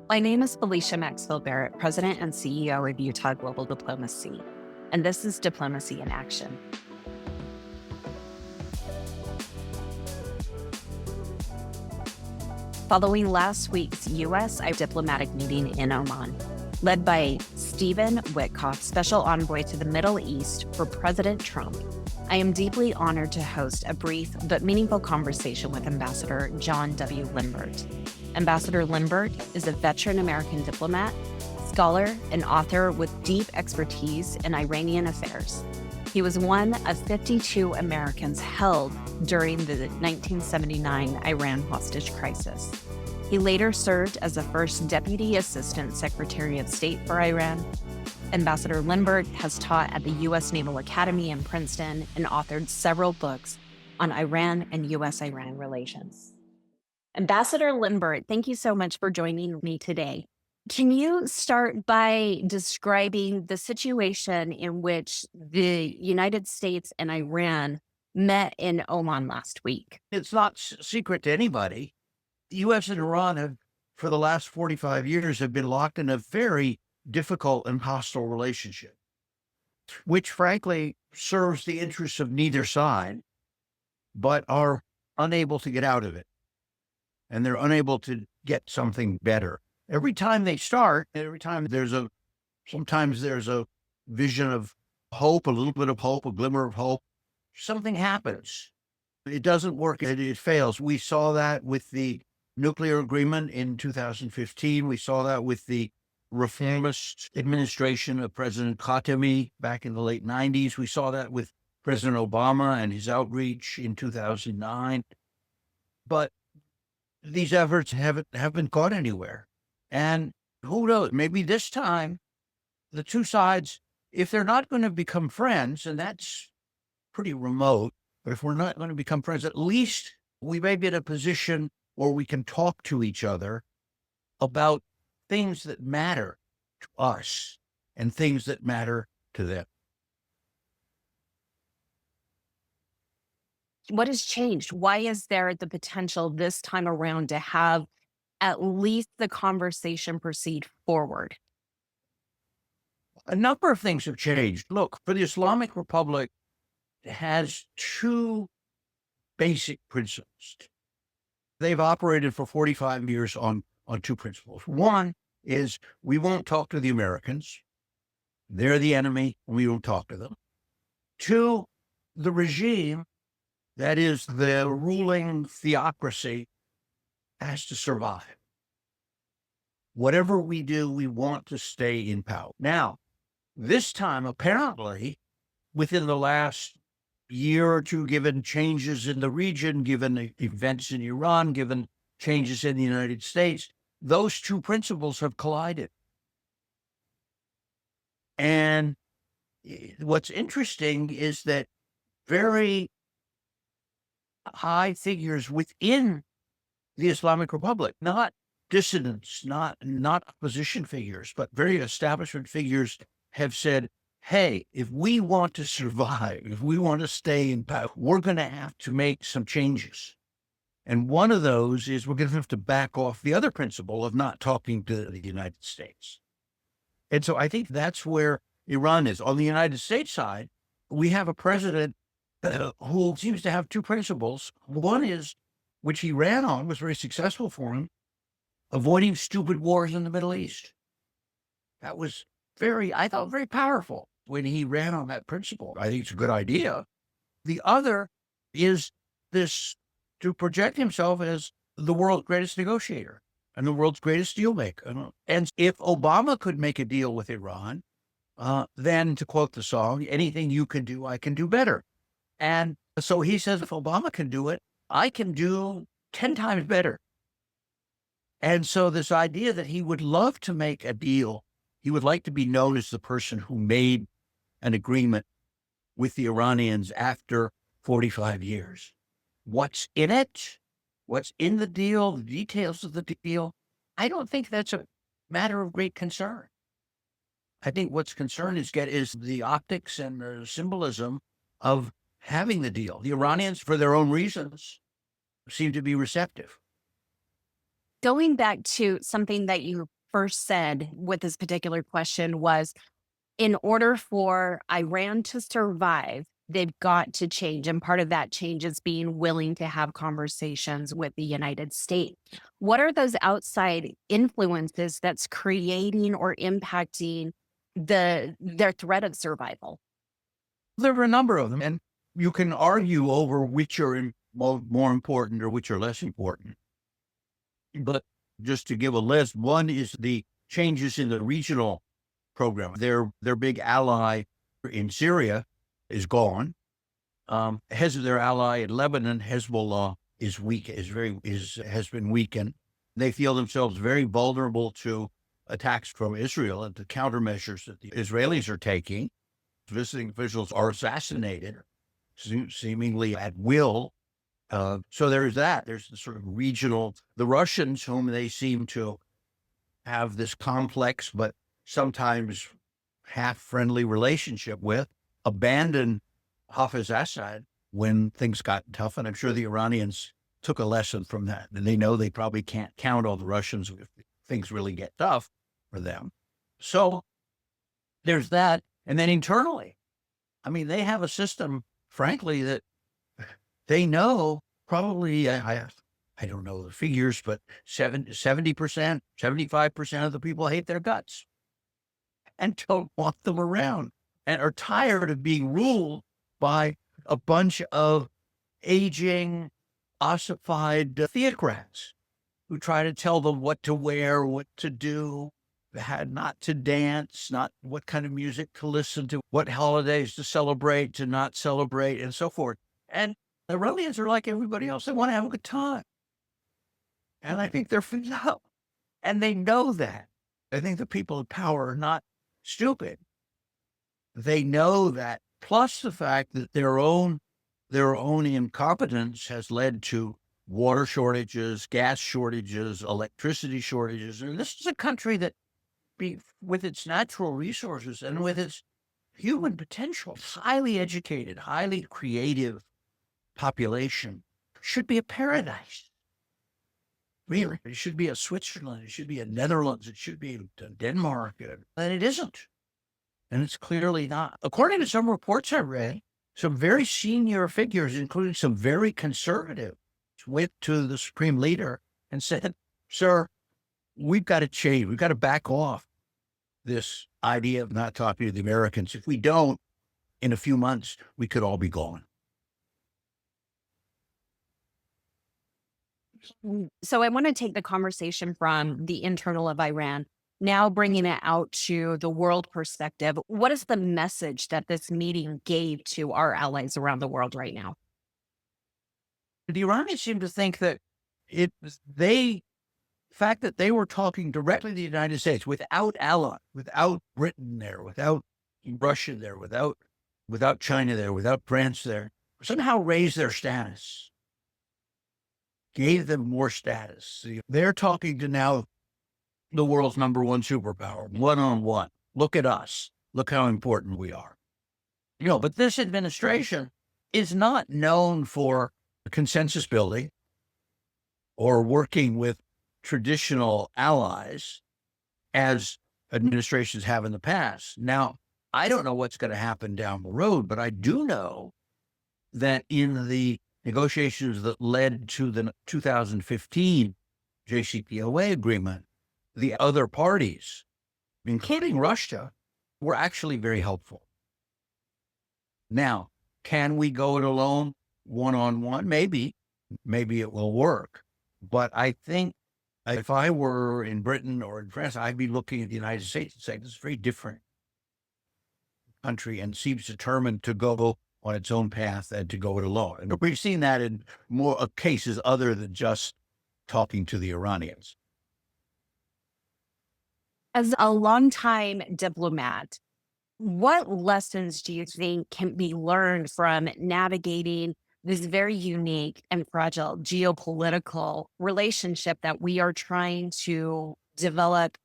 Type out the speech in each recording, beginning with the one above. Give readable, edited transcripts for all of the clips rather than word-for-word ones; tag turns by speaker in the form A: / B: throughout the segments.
A: My name is Felecia Maxfield Barrett, President and CEO of Utah Global Diplomacy, and this is Diplomacy in Action. Following last week's U.S. diplomatic meeting in Oman, led by Stephen Witkoff, Special Envoy to the Middle East for President Trump, I am deeply honored to host a brief but meaningful conversation with Ambassador John W Limbert. Ambassador Limbert is a veteran American diplomat, scholar, and author with deep expertise in Iranian affairs. He was one of 52 Americans held during the 1979 Iran hostage crisis. He later served as the first Deputy Assistant Secretary of State for Iran. Ambassador Limbert has taught at the U.S. Naval Academy in Princeton and authored several books on Iran and U.S. Iran relations. Ambassador Limbert, thank you so much for joining me today. Can you start by describing the situation in which the United States and Iran met in Oman last week?
B: It's not secret to anybody. The U.S. and Iran have, for the last 45 years, have been locked in a very difficult and hostile relationship, which frankly serves the interests of neither side, but are unable to get out of it. And they're unable to get something better. Every time they start, sometimes there's a vision of hope, a little bit of hope, a glimmer of hope. Something happens. It doesn't work. It fails. We saw that with the nuclear agreement in 2015. We saw that with the reformist administration of President Khatami back in the late 90s. We saw that with President Obama and his outreach in 2009. But these efforts haven't gone anywhere. And who knows, maybe this time the two sides, if they're not going to become friends, and that's pretty remote, but if we're not going to become friends, at least we may be in a position where we can talk to each other about things that matter to us and things that matter to them.
A: What has changed? Why is there the potential this time around to have at least the conversation proceed forward?
B: A number of things have changed. Look, for the Islamic Republic, it has two basic principles. They've operated for 45 years on two principles. One is we won't talk to the Americans. They're the enemy, and we won't talk to them. Two, the regime, that is the ruling theocracy, has to survive. Whatever we do, we want to stay in power. Now, this time, apparently, within the last year or two, given changes in the region, given the events in Iran, given changes in the United States, those two principles have collided. And what's interesting is that very high figures within the Islamic Republic, not dissidents, not opposition figures, but very establishment figures have said, hey, if we want to survive, if we want to stay in power, we're going to have to make some changes. And one of those is we're going to have to back off the other principle of not talking to the United States. And so I think that's where Iran is. On the United States side, we have a president who seems to have two principles. One is, which he ran on, was very successful for him, avoiding stupid wars in the Middle East. That was I thought very powerful when he ran on that principle. I think it's a good idea. The other is this, to project himself as the world's greatest negotiator and the world's greatest deal maker. And if Obama could make a deal with Iran, then, to quote the song, anything you can do, I can do better. And so he says, if Obama can do it, I can do 10 times better. And so this idea that he would love to make a deal, he would like to be known as the person who made an agreement with the Iranians after 45 years. What's in it? What's in the deal? The details of the deal? I don't think that's a matter of great concern. I think what's concerned is the optics and the symbolism of having the deal. The Iranians, for their own reasons, seem to be receptive.
A: Going back to something that you first said with this particular question was, in order for Iran to survive, they've got to change. And part of that change is being willing to have conversations with the United States. What are those outside influences that's creating or impacting their threat of survival?
B: There are a number of them, and you can argue over which are more important or which are less important. But just to give a list, one is the changes in the regional program. Their big ally in Syria is gone. Their ally in Lebanon, Hezbollah, is weak, has been weakened. They feel themselves very vulnerable to attacks from Israel and the countermeasures that the Israelis are taking. Visiting officials are assassinated, seemingly at will. So there's that. There's the sort of regional, the Russians, whom they seem to have this complex but sometimes half-friendly relationship with, abandoned Hafiz Assad when things got tough. And I'm sure the Iranians took a lesson from that. And they know they probably can't count on the Russians if things really get tough for them. So there's that. And then internally, I mean, they have a system, frankly, that they know probably, I don't know the figures, but 70%, 75% of the people hate their guts and don't want them around and are tired of being ruled by a bunch of aging, ossified theocrats who try to tell them what to wear, what to do, not to dance, not what kind of music to listen to, what holidays to celebrate, to not celebrate, and so forth. And the Iranians are like everybody else. They want to have a good time. And I think they're fed up. And they know that. I think the people in power are not stupid. They know that, plus the fact that their own incompetence has led to water shortages, gas shortages, electricity shortages. And this is a country that, with its natural resources and with its human potential, highly educated, highly creative population, should be a paradise. Really, it should be a Switzerland, it should be a Netherlands, it should be a Denmark, and it isn't. And it's clearly not. According to some reports I read, some very senior figures, including some very conservative, went to the supreme leader and said, "Sir, we've got to change. We've got to back off this idea of not talking to the Americans. If we don't, in a few months, we could all be gone."
A: So I want to take the conversation from the internal of Iran, now bringing it out to the world perspective. What is the message that this meeting gave to our allies around the world right now?
B: The Iranians seem to think that the fact that they were talking directly to the United States without ally, without Britain there, without Russia there, without China there, without France there, somehow raised their status, gave them more status. They're talking to now the world's number one superpower, one-on-one. Look at us. Look how important we are. But this administration is not known for consensus building or working with traditional allies as administrations have in the past. Now, I don't know what's going to happen down the road, but I do know that in the negotiations that led to the 2015 JCPOA agreement, the other parties, including Russia, were actually very helpful. Now, can we go it alone, one-on-one? Maybe it will work. But I think if I were in Britain or in France, I'd be looking at the United States and saying, this is a very different country and seems determined to go on its own path and to go it alone. And we've seen that in more cases other than just talking to the Iranians.
A: As a longtime diplomat, what lessons do you think can be learned from navigating this very unique and fragile geopolitical relationship that we are trying to develop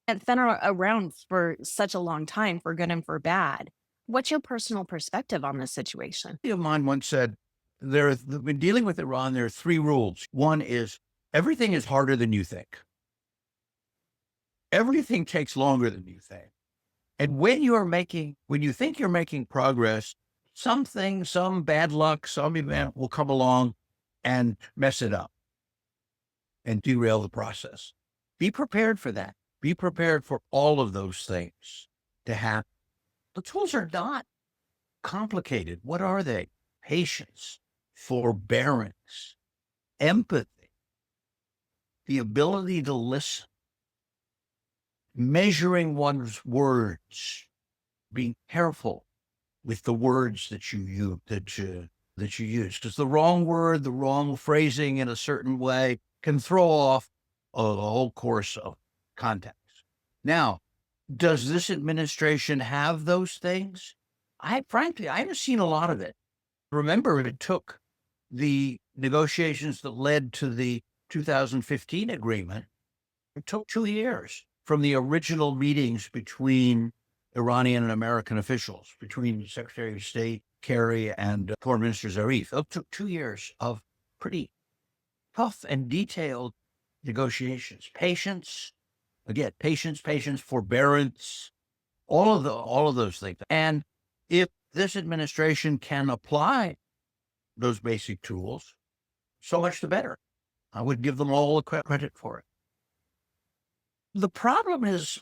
A: and been around for such a long time, for good and for bad? What's your personal perspective on this situation?
B: A friend of mine once said, when dealing with Iran, there are three rules. One is everything is harder than you think. Everything takes longer than you think. And when you think you're making progress, something, some bad luck, some event will come along and mess it up and derail the process. Be prepared for that. Be prepared for all of those things to happen. The tools are not complicated. What are they? Patience, forbearance, empathy, the ability to listen, measuring one's words, being careful with the words that you use, because the wrong word, the wrong phrasing in a certain way can throw off a whole course of context. Now, does this administration have those things? Frankly, I haven't seen a lot of it. Remember, it took the negotiations that led to the 2015 agreement. It took 2 years from the original meetings between Iranian and American officials, between Secretary of State Kerry and Foreign Minister Zarif. It took 2 years of pretty tough and detailed negotiations. Patience, again, patience, forbearance, all of those things. And if this administration can apply those basic tools, so much the better. I would give them all the credit for it. The problem is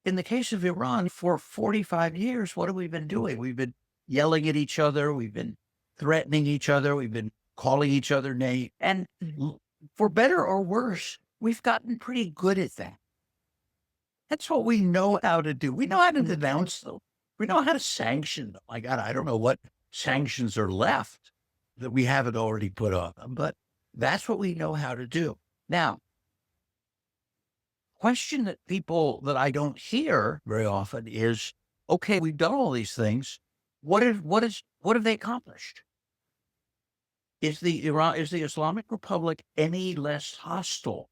B: in the case of Iran, for 45 years, what have we been doing? We've been yelling at each other. We've been threatening each other. We've been calling each other names. And for better or worse, we've gotten pretty good at that. That's what we know how to do. We know how to denounce them. We know how to sanction them. My God, I don't know what sanctions are left that we haven't already put on them, but that's what we know how to do. Now, question that I don't hear very often is, okay, we've done all these things. What have they accomplished? Is the Islamic Republic any less hostile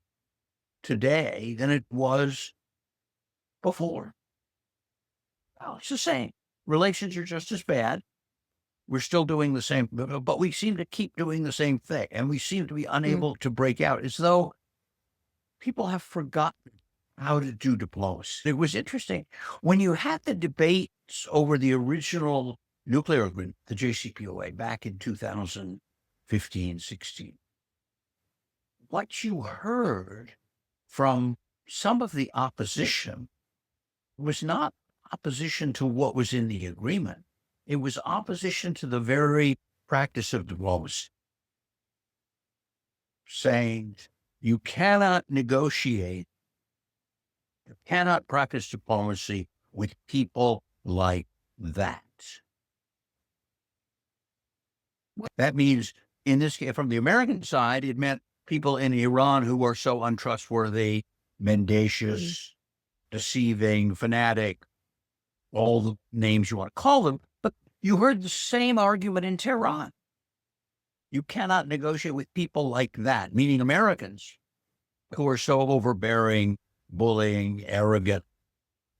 B: today than it was before? Well, it's the same. Relations are just as bad. We're still doing the same, but we seem to keep doing the same thing, and we seem to be unable to break out, as though people have forgotten how to do diplomacy. It was interesting when you had the debates over the original nuclear agreement, the JCPOA, back in 2015, 16. What you heard from some of the opposition was not opposition to what was in the agreement. It was opposition to the very practice of diplomacy, saying you cannot negotiate, you cannot practice diplomacy with people like that. That means, in this case, from the American side, it meant people in Iran who were so untrustworthy, mendacious, deceiving, fanatic, all the names you want to call them. But you heard the same argument in Tehran. You cannot negotiate with people like that, meaning Americans who are so overbearing, bullying, arrogant,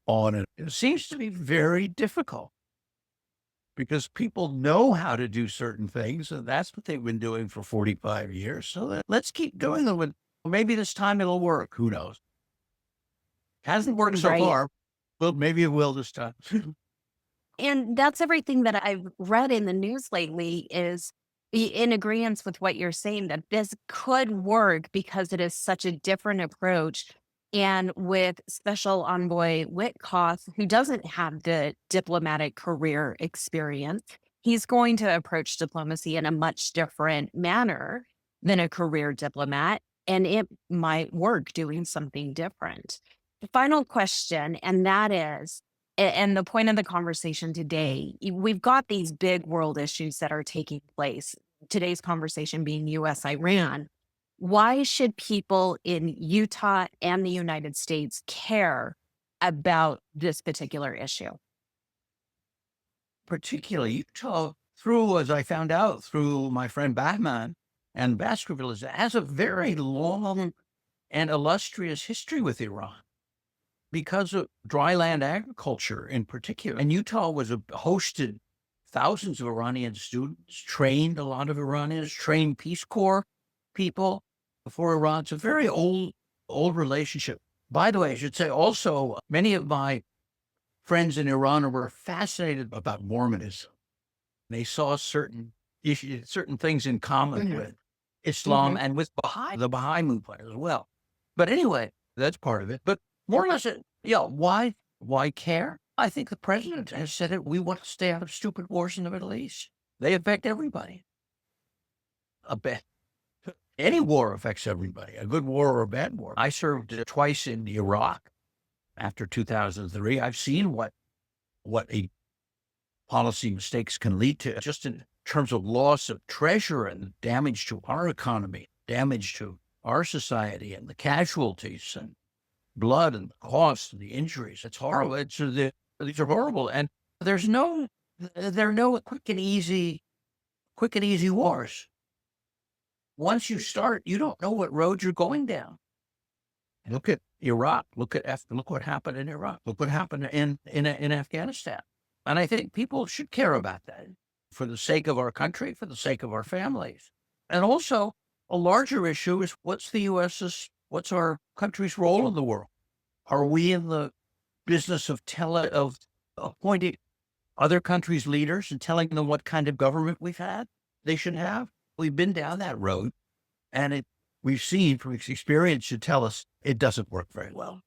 B: on it. It seems to be very difficult because people know how to do certain things, and that's what they've been doing for 45 years. So let's keep doing them. Maybe this time it'll work. Who knows? Hasn't worked so far. Well, maybe it will this time.
A: And that's everything that I've read in the news lately is in agreement with what you're saying, that this could work because it is such a different approach. And with Special Envoy Witkoff, who doesn't have the diplomatic career experience, he's going to approach diplomacy in a much different manner than a career diplomat, and it might work doing something different. The final question, and that is, and the point of the conversation today, we've got these big world issues that are taking place. Today's conversation being U.S. Iran. Why should people in Utah and the United States care about this particular issue?
B: Particularly Utah, through, as I found out through my friend Bahman and Baskerville, has a very long and illustrious history with Iran because of dry land agriculture in particular. And Utah hosted thousands of Iranian students, trained a lot of Iranians, trained Peace Corps people before Iran. It's a very old relationship. By the way, I should say also, many of my friends in Iran were fascinated about Mormonism. They saw certain issues, certain things in common with Islam and with the Baha'i movement as well. But anyway, that's part of it. But more or less, why care? I think the president has said it. We want to stay out of stupid wars in the Middle East. They affect everybody. Any war affects everybody, a good war or a bad war. I served twice in Iraq after 2003. I've seen what a policy mistakes can lead to, just in terms of loss of treasure and damage to our economy, damage to our society, and the casualties and blood and the costs and the injuries. It's horrible. These are horrible, and there are no quick and easy wars. Once you start, you don't know what road you're going down. Look at Iraq. Look what happened in Iraq. Look what happened in Afghanistan. And I think people should care about that for the sake of our country, for the sake of our families. And also, a larger issue is what's our country's role in the world? Are we in the business of appointing other countries' leaders and telling them what kind of government they should have? We've been down that road, and we've seen from experience should tell us it doesn't work very well.